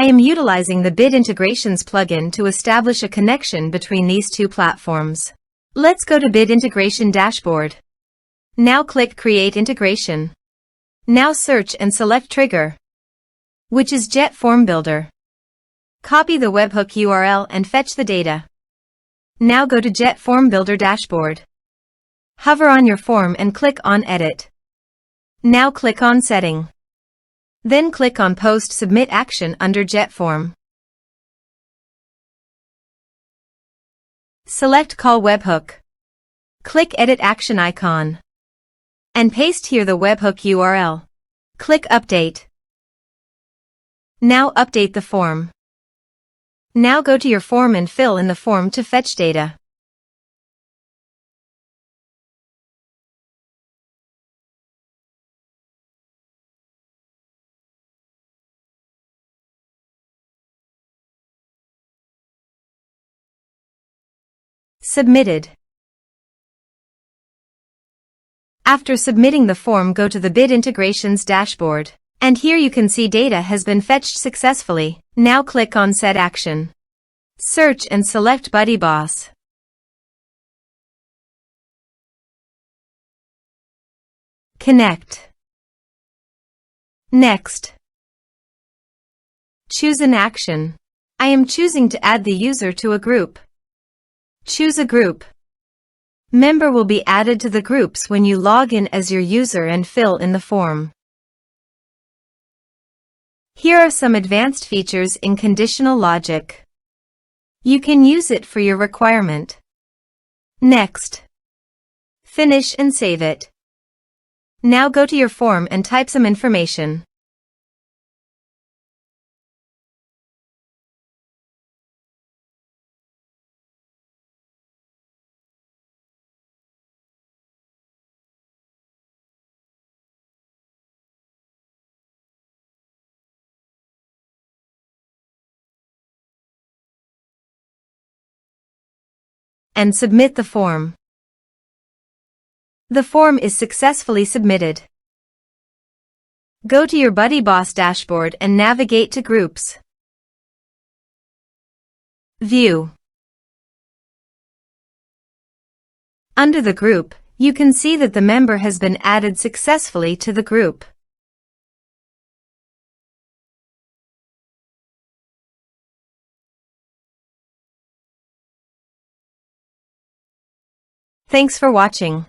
I am utilizing the Bit Integrations plugin to establish a connection between these two platforms. Let's go to Bit Integration Dashboard. Now click Create Integration. Now search and select Trigger, which is JetFormBuilder. Copy the webhook URL and fetch the data. Now go to JetFormBuilder Dashboard. Hover on your form and click on Edit. Now click on Setting. Then click on Post Submit Action under JetForm. Select Call Webhook. Click Edit Action icon. And paste here the webhook URL. Click Update. Now update the form. Now go to your form and fill in the form to fetch data. Submitted. After submitting the form, go to the Bit Integrations dashboard. And here you can see data has been fetched successfully. Now click on Set Action. Search and select BuddyBoss. Connect. Next. Choose an action. I am choosing to add the user to a group. Choose a group. Member will be added to the groups when you log in as your user and fill in the form. Here are some advanced features in conditional logic. You can use it for your requirement. Next. Finish and save it. Now go to your form and type some information. And submit the form. The form is successfully submitted. Go to your BuddyBoss dashboard and navigate to Groups. View. Under the group, you can see that the member has been added successfully to the group. Thanks for watching.